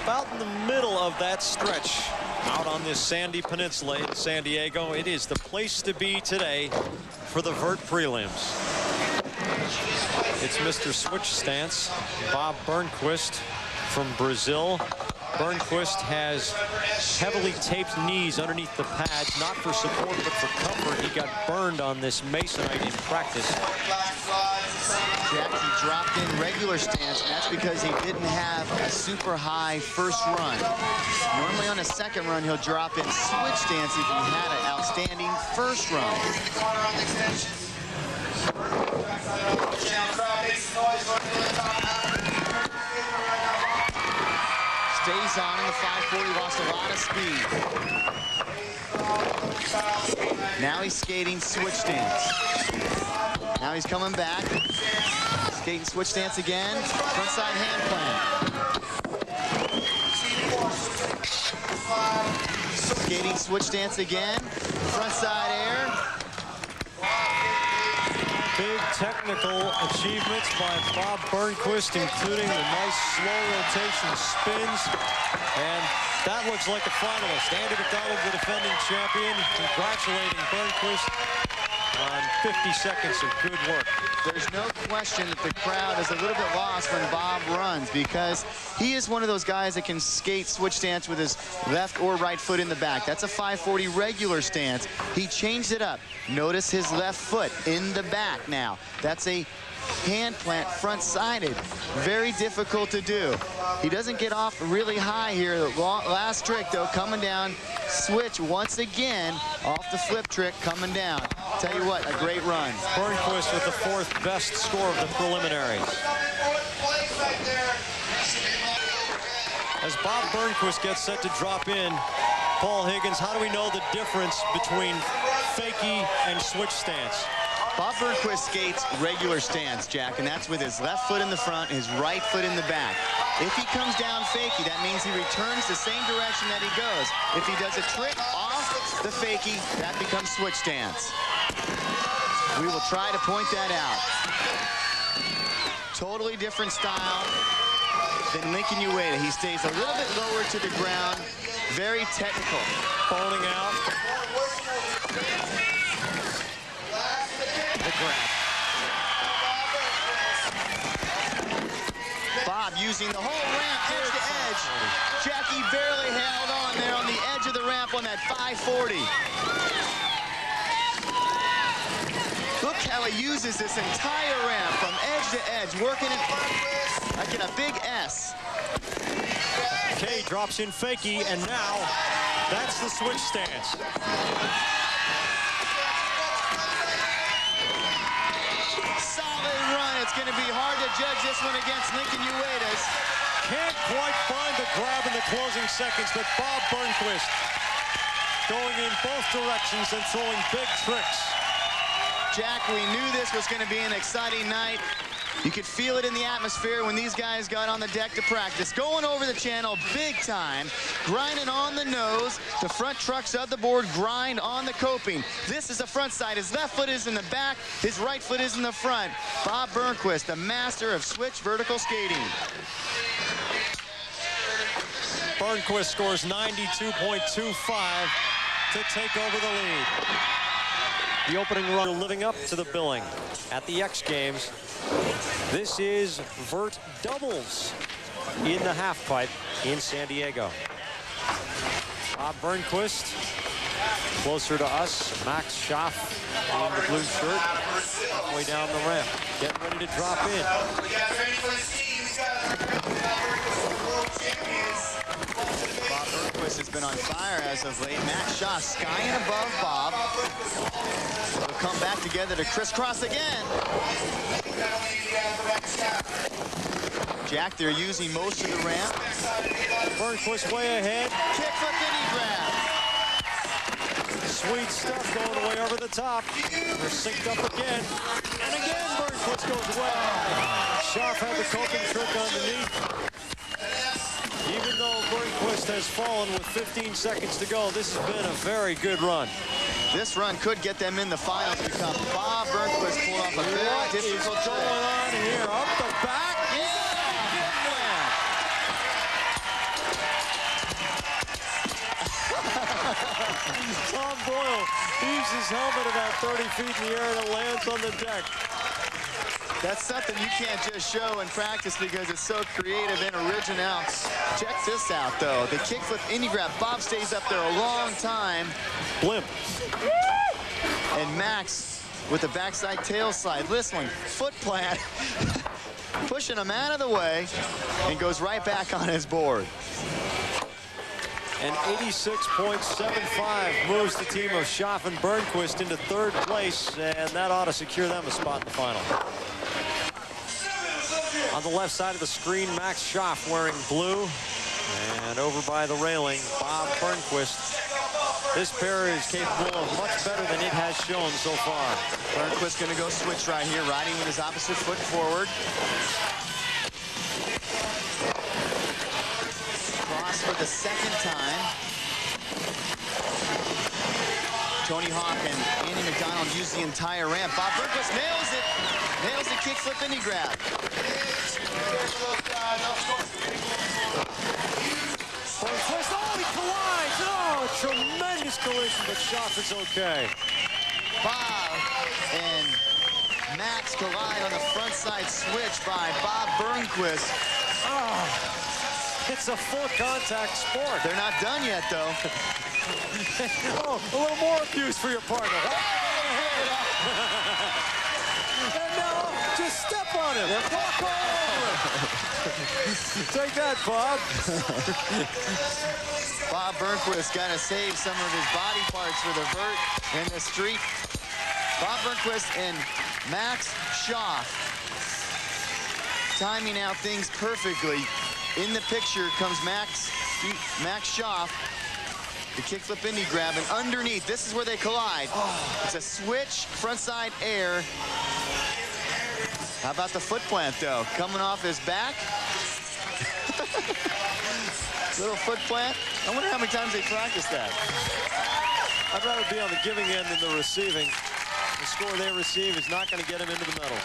about in the middle of that stretch out on this sandy peninsula in San Diego. It is the place to be today for the Vert prelims. It's Mr. Switch Stance, Bob Burnquist from Brazil. Burnquist has heavily taped knees underneath the pads, not for support, but for comfort. He got burned on this masonite in practice. Jack, he dropped in regular stance, and that's because he didn't have a super high first run. Normally on a second run, he'll drop in switch stance if he had an outstanding first run. Stays on in the 540, lost a lot of speed. Now he's skating switch stance. Now he's coming back. Skating switch stance again. Frontside hand plant. Skating switch stance again. Frontside air. Big technical achievements by Bob Burnquist, including the nice slow rotation spins. And that looks like a finalist. Andy McDonald, the defending champion, congratulating Burnquist on 50 seconds of good work. There's no question that the crowd is a little bit lost when Bob runs, because he is one of those guys that can skate switch stance with his left or right foot in the back. That's a 540 regular stance. He changed it up. Notice his left foot in the back now. That's a hand plant front-sided. Very difficult to do. He doesn't get off really high here. The last trick, though, coming down, switch once again off the flip trick, coming down. Tell you what, a great run. Burnquist with the 4th best score of the preliminaries. As Bob Burnquist gets set to drop in, Paul Higgins, how do we know the difference between fakie and switch stance? Bob Burnquist skates regular stance, Jack, and that's with his left foot in the front, his right foot in the back. If he comes down fakie, that means he returns the same direction that he goes. If he does a trick off the fakie, that becomes switch stance. We will try to point that out. Totally different style than Lincoln Ueda. He stays a little bit lower to the ground. Very technical. Phoning out. The grab. Bob using the whole ramp edge to edge. Jackie barely held on there on the edge of the ramp on that 540. Look how he uses this entire ramp from edge to edge, working it like in a big S. Kay drops in fakie, and now that's the switch stance. Solid run. It's going to be hard to judge this one against Lincoln Ueda's. Can't quite find the grab in the closing seconds, but Bob Burnquist going in both directions and throwing big tricks. Jack, we knew this was going to be an exciting night. You could feel it in the atmosphere when these guys got on the deck to practice. Going over the channel big time, grinding on the nose. The front trucks of the board grind on the coping. This is the front side. His left foot is in the back. His right foot is in the front. Bob Burnquist, the master of switch vertical skating. Burnquist scores 92.25 to take over the lead. The opening run living up to the billing at the X Games. This is Vert doubles in the half pipe in San Diego. Bob Burnquist closer to us. Max Schaaf in the blue shirt, halfway down the ramp, getting ready to drop in. Bob Burnquist has been on fire as of late. Max Schaaf skying above Bob. They'll come back together to crisscross again. Jack, they're using most of the ramp. Burnquist way ahead. Kickflip guinea grab. Sweet stuff going away over the top. They're synced up again. And again, Burnquist goes well. Schaaf had the coping trick underneath. Even though Burnquist has fallen with 15 seconds to go, this has been a very good run. This run could get them in the finals because Bob Burnquist pulled off a very difficult trick. What is going on here? Up the back. Tom Boyle leaves his helmet about 30 feet in the air and it lands on the deck. That's something you can't just show in practice because it's so creative and original. Check this out, though. The kickflip indie grab. Bob stays up there a long time. Blimp. And Max with the backside tail slide. Listen, foot plant. Pushing him out of the way and goes right back on his board. And 86.75 moves the team of Schaaf and Burnquist into third place, and that ought to secure them a spot in the final. On the left side of the screen, Max Schaaf wearing blue, and over by the railing, Bob Burnquist. This pair is capable of much better than it has shown so far. Burnquist going to go switch right here, riding with his opposite foot forward. Cross for the second time. Tony Hawk and Andy McDonald use the entire ramp. Bob Burnquist nails it. Nails the kickflip indie grab. Burnquist, oh, he collides. Oh, a tremendous collision, but Schaaf is okay. Bob and Max collide on the front side switch by Bob Burnquist. Oh, it's a full contact sport. They're not done yet, though. Oh, a little more abuse for your partner. And now, just step on him. Walk all over him. Take that, Bob. Bob Burnquist got to save some of his body parts for the vert in the street. Bob Burnquist and Max Schaaf timing out things perfectly. In the picture comes Max Schaaf. The kickflip indie grab, and underneath, this is where they collide. It's a switch, frontside air. How about the foot plant, though? Coming off his back. Little foot plant. I wonder how many times they practice that. I'd rather be on the giving end than the receiving. The score they receive is not going to get him into the medal.